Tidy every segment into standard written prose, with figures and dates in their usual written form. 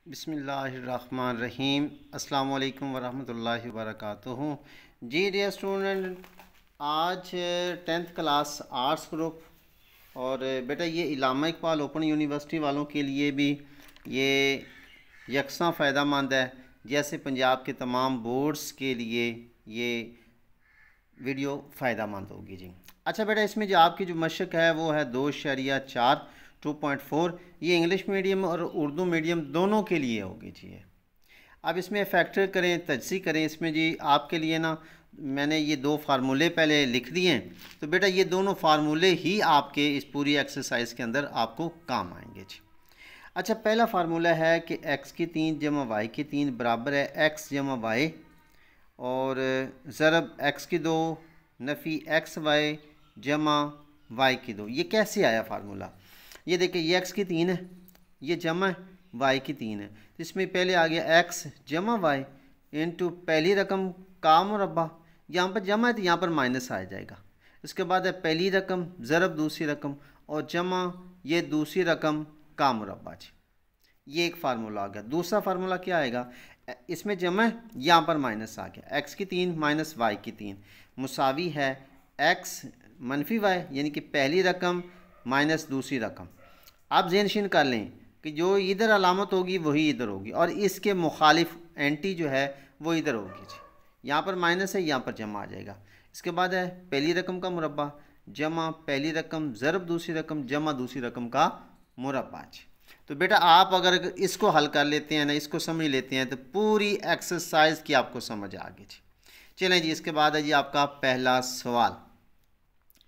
बिस्मिल्लाहिर्रहमानिर्रहीम। अस्सलाम वालेकुम वरहमतुल्लाहि वबरकातुहू। जी डियर स्टूडेंट, आज 10th क्लास आर्ट्स ग्रुप और बेटा ये इलामा इकबाल ओपन यूनिवर्सिटी वालों के लिए भी ये यकसा फ़ायदा मंद है, जैसे पंजाब के तमाम बोर्ड्स के लिए ये वीडियो फ़ायदा मंद होगी। जी अच्छा बेटा, इसमें जो आपकी जो मशक है वो है 2.4 2.4। ये इंग्लिश मीडियम और उर्दू मीडियम दोनों के लिए होगी। जी अब इसमें फैक्टर करें, तजसी करें। इसमें जी आपके लिए ना मैंने ये दो फार्मूले पहले लिख दिए हैं, तो बेटा ये दोनों फार्मूले ही आपके इस पूरी एक्सरसाइज के अंदर आपको काम आएंगे। जी अच्छा, पहला फार्मूला है कि x की 3 जमा y की 3 बराबर है x जमा y और ज़रब x की 2 नफ़ी x y जमा y की 2। ये कैसे आया फार्मूला? ये देखिए, ये x की 3 है, ये जमा y की 3 है, तो इसमें पहले आ गया x जमा y इंटू पहली रकम का मुरब्बा, यहाँ पर जमा है तो यहाँ पर माइनस आ जाएगा। इसके बाद है पहली रकम ज़रब दूसरी रकम और जमा ये दूसरी रकम का मुरब्बा। जी ये एक फार्मूला आ गया। दूसरा फार्मूला क्या आएगा? इसमें जमा है, यहाँ पर माइनस आ गया। x की 3 माइनस y की 3 मुसावी है x मनफी y, यानी कि पहली रकम माइनस दूसरी रकम। आप ज़हनशीन कर लें कि जो इधर अलामत होगी वही इधर होगी और इसके मुखालिफ एंटी जो है वो इधर होगी। जी यहाँ पर माइनस है, यहाँ पर जमा आ जाएगा। इसके बाद है पहली रकम का मुरब्बा जमा पहली रकम ज़रब दूसरी रकम जमा दूसरी रकम का मुरब्बा। जी तो बेटा आप अगर इसको हल कर लेते हैं ना, इसको समझ लेते हैं, तो पूरी एक्सरसाइज की आपको समझ आ गई। जी चलें जी, इसके बाद है जी आपका पहला सवाल।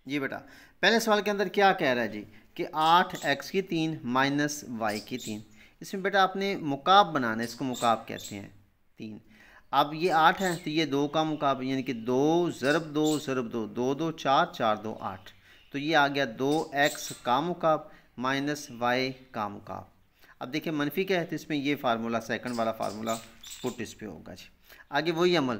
जी बेटा, पहले सवाल के अंदर क्या कह रहा है जी कि 8x की 3 माइनस y की 3। इसमें बेटा आपने मुकाब बनाना है, इसको मुकाब कहते हैं 3। अब ये 8 है तो ये 2 का मुकाब, यानी कि 2 ज़रब 2 ज़रब 2 2 2 4 4 2 8, तो ये आ गया 2x का मुकाब माइनस y का मुकाब। अब देखिए मनफी क्या है तो इसमें ये फार्मूला सेकंड वाला फार्मूला पुट इस पे होगा। जी आगे वही अमल,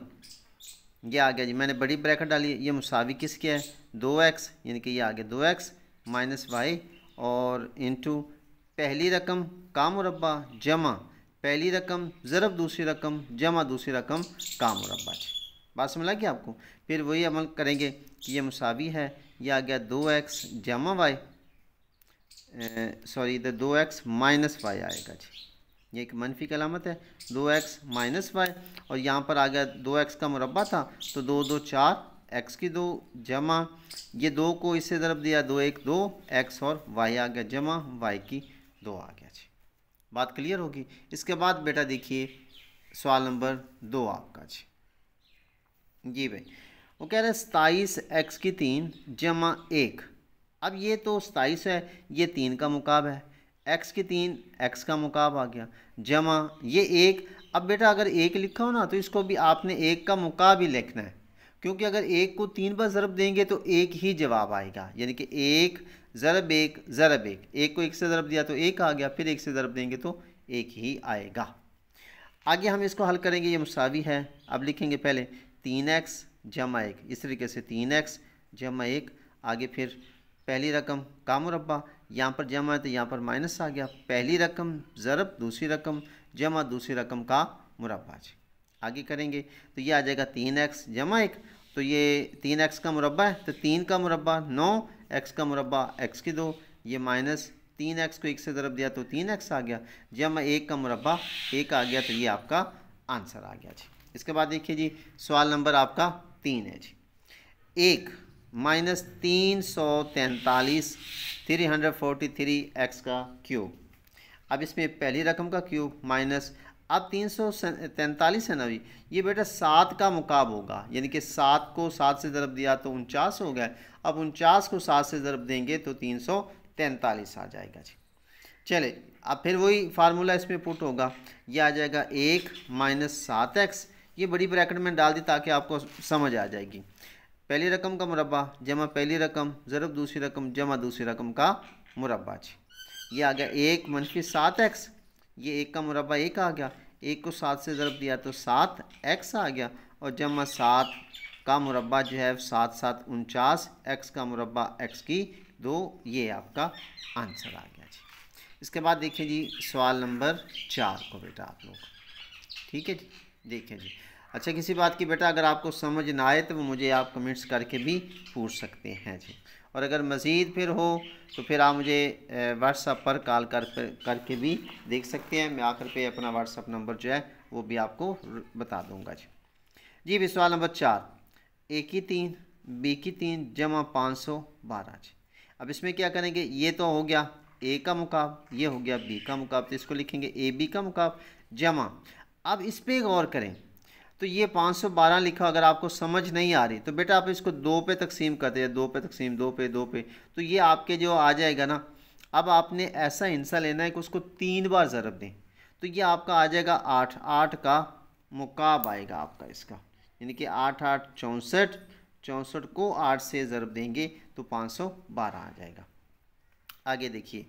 ये आ गया जी, मैंने बड़ी ब्रैकेट डाली, ये मुसावी किसके है 2x, यानी कि ये आ गया 2x माइनस वाई और इंटू पहली रकम का मुरब्बा जमा पहली रकम ज़रब दूसरी रकम जमा दूसरी रकम का मुरब्बा। बात समझ लगी आपको? फिर वही अमल करेंगे कि ये मुसावी है, ये आ गया 2x जमा वाई, सॉरी इधर 2x माइनस वाई आएगा। जी ये एक मनफी की अलामत है, 2x माइनस वाई और यहाँ पर आ गया 2x का मुरब्बा था तो 2 2 4 x की 2 जमा ये 2 को इससे ज़रब दिया 2 1 2 x और y आ गया जमा y की 2 आ गया। जी बात क्लियर होगी? इसके बाद बेटा देखिए सवाल नंबर 2 आपका। जी भाई, वो कह रहे हैं 27x की 3 जमा 1। अब ये तो 27 है, ये 3 का मुकाब है, x की 3 x का मुकाब आ गया जमा ये 1। अब बेटा अगर 1 लिखा हो ना तो इसको भी आपने 1 का मुकाब ही लिखना है, क्योंकि अगर 1 को 3 बार ज़रब देंगे तो 1 ही जवाब आएगा, यानी कि 1 ज़रब 1 ज़रब 1। 1 को 1 से ज़रब दिया तो 1 आ गया, फिर 1 से ज़रब देंगे तो 1 ही आएगा। आगे हम इसको हल करेंगे, ये मुसावी है। अब लिखेंगे पहले 3x जमा 1, इस तरीके से 3x जमा 1। आगे फिर पहली रकम का मुरब्बा, यहाँ पर जमा है तो यहाँ पर माइनस आ गया, पहली रकम ज़रब दूसरी रकम जमा दूसरी रकम का मुरब्बा। आगे करेंगे तो ये आ जाएगा 3x जमा 1, तो ये 3x का मुरब्बा है तो 3 का मुरब्बा 9, x का मुरब्बा x की 2, ये माइनस 3x को 1 से ज़रब दिया तो 3x आ गया जमा 1 का मुरब्बा 1 आ गया, तो ये आपका आंसर आ गया। जी इसके बाद देखिए जी सवाल नंबर आपका 3 है। जी 1 माइनस 343 343 x का क्यूब। अब इसमें पहली रकम का क्यूब माइनस, अब 343 है ना भी, ये बेटा 7 का मुकाब होगा, यानी कि 7 को 7 से ज़रब दिया तो 49 हो गया। अब 49 को 7 से ज़रब देंगे तो 343 आ जाएगा। जी चले अब फिर वही फार्मूला इसमें पुट होगा, ये आ जाएगा 1 माइनस 7x, ये बड़ी ब्रैकेट में डाल दी ताकि आपको समझ आ जाएगी। पहली रकम का मुरब्बा जमा पहली रकम ज़रब दूसरी रकम जमा दूसरी रकम का मुरब्बा। ये आ गया 1 मनफी 7x, ये 1 का मुरब्बा 1 आ गया, 1 को 7 से ज़रब दिया तो 7x आ गया और जमा 7 का मुरब्बा जो है 7 7 49, x का मुरब्बा x की 2, ये आपका आंसर आ गया। जी इसके बाद देखिए जी सवाल नंबर 4 को बेटा आप लोग, ठीक है जी। देखिए जी, अच्छा किसी बात की बेटा अगर आपको समझ ना आए तो वो मुझे आप कमेंट्स करके भी पूछ सकते हैं जी। और अगर मज़ीद फिर हो तो फिर आप मुझे व्हाट्सएप पर कॉल करके भी देख सकते हैं। मैं आखिर पे अपना व्हाट्सएप नंबर जो है वो भी आपको बता दूंगा जी। जी भी सवाल नंबर 4, ए की 3 बी की 3 जमा 512 जी। अब इसमें क्या करेंगे, ये तो हो गया ए का मुकाब, ये हो गया बी का मुकाब, तो इसको लिखेंगे ए बी का मुकाब जमा। अब इस पर गौर करें तो ये 512 लिखा, अगर आपको समझ नहीं आ रही तो बेटा आप इसको 2 पे तकसीम करते हैं, 2 पे तकसीम, 2 पे 2 पे, तो ये आपके जो आ जाएगा ना। अब आपने ऐसा हिस्सा लेना है कि उसको 3 बार ज़रब दें, तो ये आपका आ जाएगा 8, 8 का मुकाब आएगा आपका इसका, यानी कि 8 8 64, 64 को 8 से ज़रब देंगे तो 512 आ जाएगा। आगे देखिए,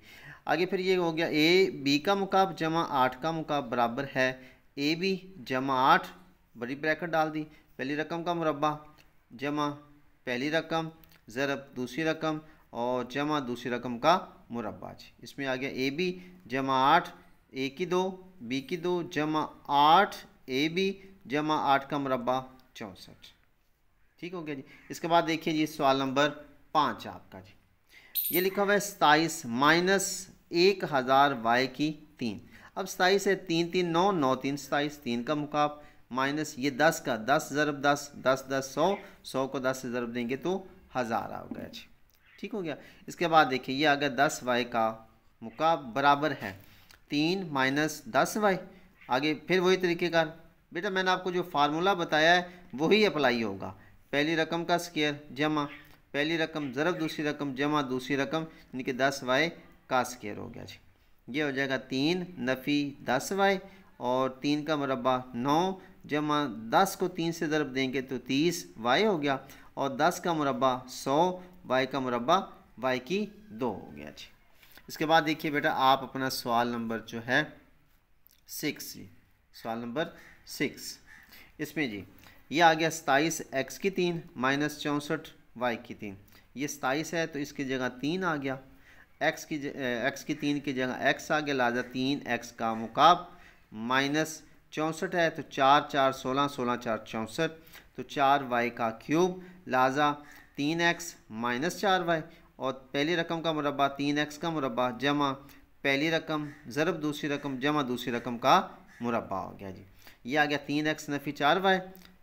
आगे फिर ये हो गया ए बी का मुकाब जमा 8 का मुकाब बराबर है ए बी जमा 8, बड़ी ब्रैकेट डाल दी, पहली रकम का मुरब्बा जमा पहली रकम ज़रब दूसरी रकम और जमा दूसरी रकम का मुरब्बा जी। इसमें आ गया ए बी जमा 8 ए की 2 बी की 2 जमा 8 ए बी जमा 8 का मुरब्बा 64, ठीक हो गया जी। इसके बाद देखिए जी सवाल नंबर 5 आपका जी, ये लिखा हुआ है 27 माइनस 1000 वाई की 3। अब 27 है 3 3 9 9 3 27, 3 का मुकाब माइनस ये 10 का 10 ज़रब 10 10 10 100, 100 को 10 से ज़रब देंगे तो 1000 आ गया जी, ठीक हो गया। इसके बाद देखिए ये आ गया 10 वाई का मुकाब बराबर है 3 माइनस 10 वाई। आगे फिर वही तरीके का बेटा मैंने आपको जो फार्मूला बताया है वही अप्लाई होगा, पहली रकम का स्क्वायर जमा पहली रकम ज़रब दूसरी रकम जमा दूसरी रकम, यानी कि 10 वाई का स्क्वायर हो गया जी। ये हो जाएगा 3 नफ़ी 10 वाई और 3 का मुरब्बा 9 जमा 10 को 3 से ज़रब देंगे तो 30 वाई हो गया और 10 का मुरब्बा 100 वाई का मुरब्बा वाई की 2 हो गया जी। इसके बाद देखिए बेटा आप अपना सवाल नंबर जो है 6 जी, सवाल नंबर 6, इसमें जी ये आ गया 27 एक्स की 3 माइनस 64 वाई की 3। ये 27 है तो इसकी जगह 3 आ गया, एक्स की 3 की जगह एक्स आ गया, लिहाजा 3 एक्स का मुकाब माइनस 64 है तो 4 4 16 16 4 64, तो 4 वाई का क्यूब, लिहाजा 3 एक्स माइनस 4 वाई और पहली रकम का मुरब्बा 3 एक्स का मुरब्बा जमा पहली रकम ज़रब दूसरी रकम जमा दूसरी रकम का मुरब्बा हो गया जी। ये आ गया 3 एक्स नफ़ी 4 वाई,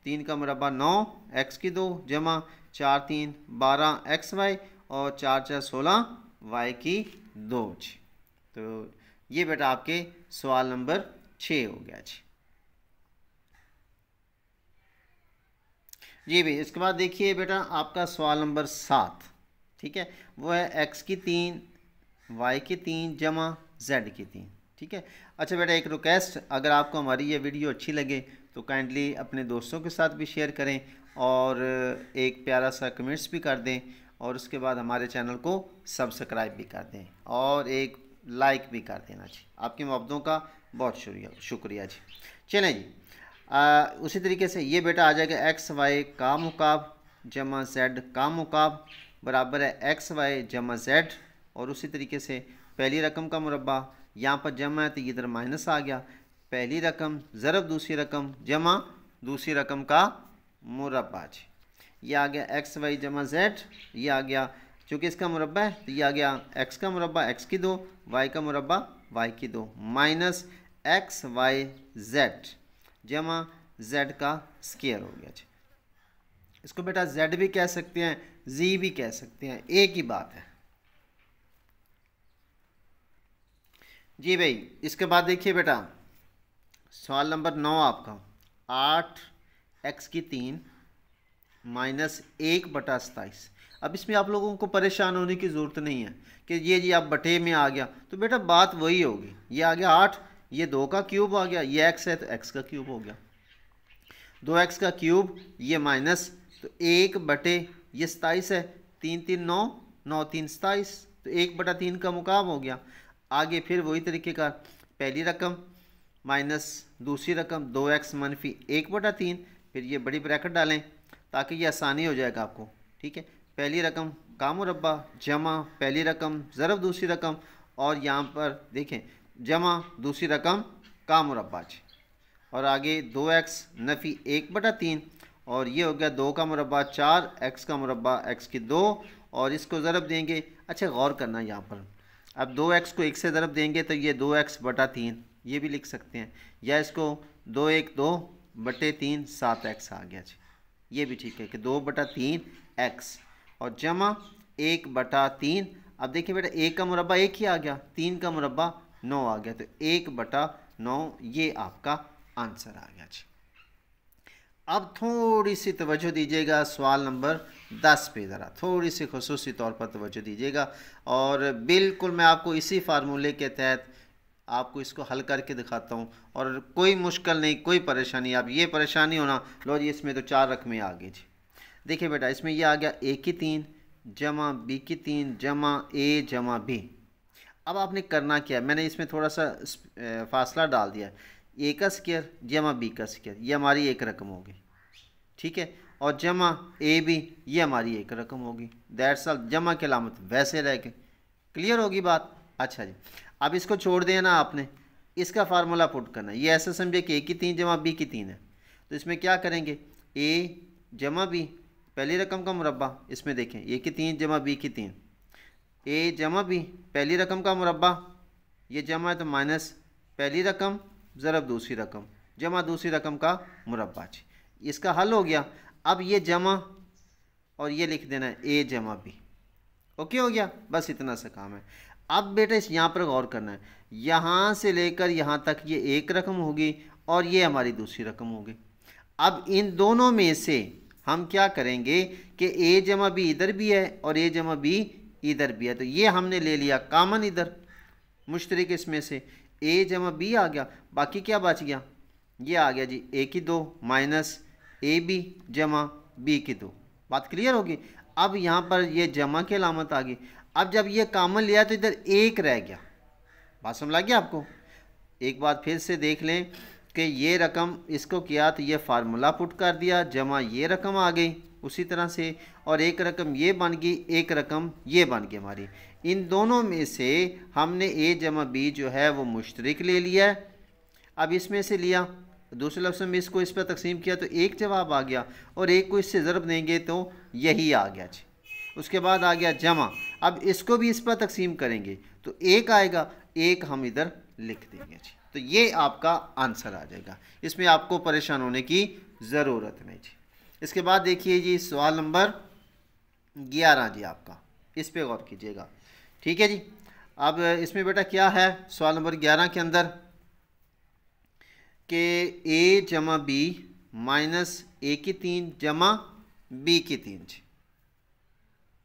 3 का मुरब्बा 9 एक्स की 2 जमा 4 3 12 एक्स वाई और 4 4 16 वाई की 2 जी। तो ये बेटा आपके सवाल नंबर 6 हो गया जी। जी भाई इसके बाद देखिए बेटा आपका सवाल नंबर 7, ठीक है, वो है एक्स की 3 वाई की 3 जमा जेड की 3, ठीक है। अच्छा बेटा एक रिक्वेस्ट, अगर आपको हमारी ये वीडियो अच्छी लगे तो काइंडली अपने दोस्तों के साथ भी शेयर करें और एक प्यारा सा कमेंट्स भी कर दें और उसके बाद हमारे चैनल को सब्सक्राइब भी कर दें और एक लाइक भी कर देना जी। आपकी मोहब्बतों का बहुत शुक्रिया जी। चलें जी, उसी तरीके से ये बेटा आ जाएगा एक्स वाई का मुकाब जमा जेड का मुकाब बराबर है एक्स वाई जमा जेड और उसी तरीके से पहली रकम का मुरब्बा यहाँ पर जमा है तो इधर माइनस आ गया, पहली रकम ज़रब दूसरी रकम जमा दूसरी रकम का मुरब्बा जी। ये आ गया एक्स वाई जमा जेड, ये आ गया चूँकि इसका मुरब्बा है तो ये आ गया एक्स का मुरब्बा एक्स की 2 वाई का मुरब्बा वाई की 2 माइनस एक्स वाई जेड जमा जेड का स्क्वायर हो गया जी। इसको बेटा जेड भी कह सकते हैं जी भी कह सकते हैं, एक ही बात है जी भाई। इसके बाद देखिए बेटा सवाल नंबर 9 आपका 8 एक्स की 3 माइनस 1/27। अब इसमें आप लोगों को परेशान होने की ज़रूरत नहीं है कि ये जी आप बटे में आ गया, तो बेटा बात वही होगी, ये आ गया 8, ये 2 का क्यूब आ गया, ये एक्स है तो एक्स का क्यूब हो गया, 2x का क्यूब ये माइनस तो 1 बटे ये 27 है, 3 3 9 9 3 27 तो 1/3 का मुकाब हो गया। आगे फिर वही तरीके का पहली रकम माइनस दूसरी रकम 2x मनफी 1/3, फिर ये बड़ी ब्रैकेट डालें ताकि ये आसानी हो जाएगा आपको, ठीक है। पहली रकम का मुरब्बा जमा पहली रकम ज़रब दूसरी रकम और यहाँ पर देखें जमा दूसरी रकम का मुरब्बा जी, और आगे 2x नफ़ी 1/3 और ये हो गया 2 का मुरब्बा 4, x का मुरब्बा x की 2 और इसको ज़रब देंगे। अच्छा गौर करना यहाँ पर, अब 2x को 1 से ज़रब देंगे तो ये 2x/3 ये भी लिख सकते हैं, या इसको 2 1 2/3 7x आ गया जी, ये भी ठीक है कि 2/3 x और जमा 1/3। अब देखिए बेटा 1 का मुरब्बा 1 ही आ गया, 3 का मुरब्बा 9 आ गया, तो 1/9 ये आपका आंसर आ गया जी। अब थोड़ी सी तवज्जो दीजिएगा सवाल नंबर 10 पे, ज़रा थोड़ी सी खुसूसी तौर पर तवज्जो दीजिएगा और बिल्कुल मैं आपको इसी फार्मूले के तहत आपको इसको हल करके दिखाता हूँ और कोई मुश्किल नहीं, कोई परेशानी। आप ये परेशानी होना लो जी इसमें तो 4 रकमें आ गई जी। देखिए बेटा इसमें ये आ गया a की 3 जमा b की 3 जमा a जमा b। अब आपने करना क्या है, मैंने इसमें थोड़ा सा फासला डाल दिया, a का स्क्वायर जमा b का स्क्वायर, ये हमारी एक रकम होगी, ठीक है, और जमा ए बी ये हमारी एक रकम होगी। दैट्स ऑल, जमा की अलामत वैसे रह गए। क्लियर होगी बात? अच्छा जी, अब इसको छोड़ देना आपने, इसका फार्मूला पुट करना है। ये ऐसा समझे कि a की 3 जमा b की 3 है, तो इसमें क्या करेंगे a जमा b पहली रकम का मुरब्बा, इसमें देखें a की 3 जमा b की 3, a जमा b पहली रकम का मुरब्बा, ये जमा है तो माइनस पहली रकम ज़रब दूसरी रकम जमा दूसरी रकम का मुरब्बा जी। इसका हल हो गया। अब ये जमा और ये लिख देना है a जमा b। ओके हो गया, बस इतना सा काम है। अब बेटा इस यहाँ पर गौर करना है, यहाँ से लेकर यहाँ तक ये एक रकम होगी और ये हमारी दूसरी रकम होगी। अब इन दोनों में से हम क्या करेंगे कि a जमा b इधर भी है और a जमा b इधर भी है, तो ये हमने ले लिया कामन इधर मुश्तरक, इसमें से a जमा b आ गया, बाकी क्या बच गया, ये आ गया जी a की 2 माइनस ए बी जमा बी की 2। बात क्लियर होगी? अब यहाँ पर ये जमा की अलामत आ गई। अब जब ये कामन लिया तो इधर एक रह गया। बात समझ आ गया आपको? एक बार फिर से देख लें कि ये रकम इसको किया तो ये फार्मूला पुट कर दिया, जमा ये रकम आ गई उसी तरह से, और एक रकम ये बन गई, एक रकम ये बन गई हमारी। इन दोनों में से हमने ए जमा बी जो है वो मुश्तरक ले लिया है। अब इसमें से लिया, दूसरे लफ्ज़ में इसको इस पर तकसीम किया तो एक जवाब आ गया, और एक को इससे ज़रब देंगे तो यही आ गया जी। उसके बाद आ गया जमा, अब इसको भी इस पर तकसीम करेंगे तो एक आएगा, एक हम इधर लिख देंगे जी, तो ये आपका आंसर आ जाएगा। इसमें आपको परेशान होने की ज़रूरत नहीं जी। इसके बाद देखिए जी सवाल नंबर 11 जी आपका, इस पर गौर कीजिएगा, ठीक है जी। अब इसमें बेटा क्या है सवाल नंबर 11 के अंदर कि a जमा b माइनस a की 3 जमा b की 3 जी,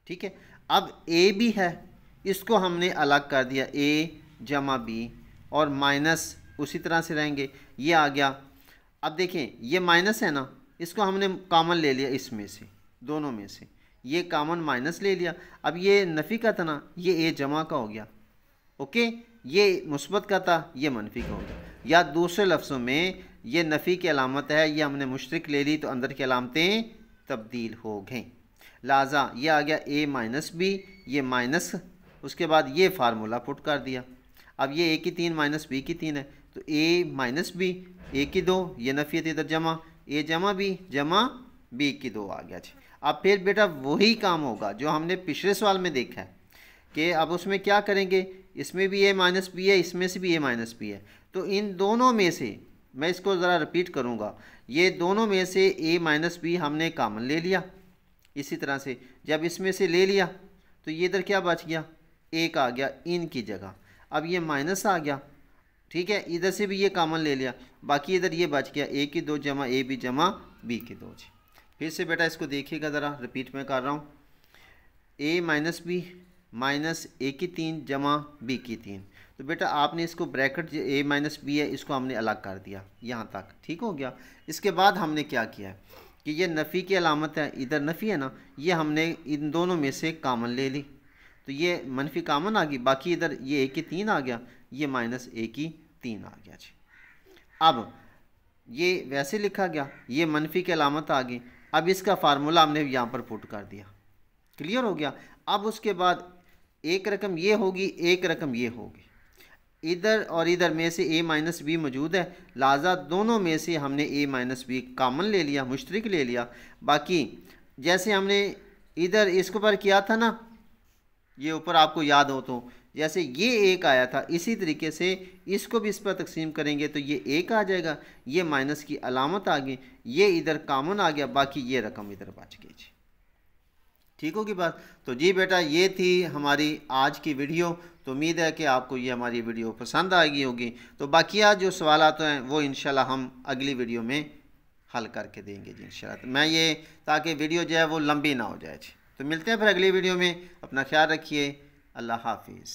ठीक है। अब a भी है, इसको हमने अलग कर दिया, a जमा b और माइनस उसी तरह से रहेंगे, ये आ गया। अब देखें ये माइनस है ना, इसको हमने कॉमन ले लिया, इसमें से दोनों में से ये कॉमन माइनस ले लिया। अब ये नफ़ी का था ना, ये a जमा का हो गया, ओके, ये मुस्बत का था, ये मनफी का हो गया। या दूसरे लफ्ज़ों में ये नफ़ी की अलामत है, ये हमने मुश्तरक ले ली तो अंदर की अलामतें तब्दील हो गई। लिहाजा ये आ गया a माइनस बी, ये माइनस, उसके बाद ये फार्मूला पुट कर दिया। अब ये a की 3 माइनस b की 3 है, तो a माइनस बी, a की 2, ये नफ़ीयत इधर जमा, a जमा b की 2 आ गया जी। अब फिर बेटा वही काम होगा जो हमने पिछले सवाल में देखा है कि अब उसमें क्या करेंगे, इसमें भी a माइनस बी है, इसमें से भी a माइनस बी है, तो इन दोनों में से मैं इसको ज़रा रिपीट करूँगा, ये दोनों में से a माइनस बी हमने कामन ले लिया। इसी तरह से जब इसमें से ले लिया तो ये इधर क्या बच गया, एक आ गया इन की जगह। अब ये माइनस आ गया, ठीक है, इधर से भी ये कामन ले लिया, बाकी इधर ये बच गया a की 2 जमा a b जमा b की 2 जी। फिर से बेटा इसको देखिएगा ज़रा, रिपीट में कर रहा हूँ, a minus B minus a की 3 जमा b की 3। तो बेटा आपने इसको ब्रैकेट a माइनस बी है, इसको हमने अलग कर दिया यहाँ तक, ठीक हो गया। इसके बाद हमने क्या किया है कि ये नफ़ी की अलामत है, इधर नफ़ी है ना, ये हमने इन दोनों में से कामन ले ली, तो ये मनफी कामन आ गई, बाकी इधर ये a की 3 आ गया, ये माइनस a की 3 आ गया जी। अब ये वैसे लिखा गया, ये मनफी की अलामत आ गई। अब इसका फार्मूला हमने यहाँ पर पुट कर दिया, क्लियर हो गया। अब उसके बाद एक रकम ये होगी, एक रकम ये होगी। इधर और इधर में से a माइनस बी मौजूद है, लिहाजा दोनों में से हमने a माइनस बी कामन ले लिया, मुश्तरक ले लिया। बाकी जैसे हमने इधर इसके ऊपर किया था ना, ये ऊपर आपको याद हो तो जैसे ये एक आया था, इसी तरीके से इसको भी इस पर तकसीम करेंगे तो ये एक आ जाएगा, ये माइनस की अलामत आ गई, ये इधर कामन आ गया, बाकी ये रकम इधर बच गई जी। ठीक होगी बात। तो जी बेटा ये थी हमारी आज की वीडियो। तो उम्मीद है कि आपको ये हमारी वीडियो पसंद आ गई होगी। तो बाकिया जो सवाल आते हैं वो इंशाल्लाह हम अगली वीडियो में हल करके देंगे जी इंशाल्लाह। तो मैं ये ताकि वीडियो जो है वो लंबी ना हो जाए जी। तो मिलते हैं फिर अगली वीडियो में। अपना ख्याल रखिए। अल्लाह हाफिज़।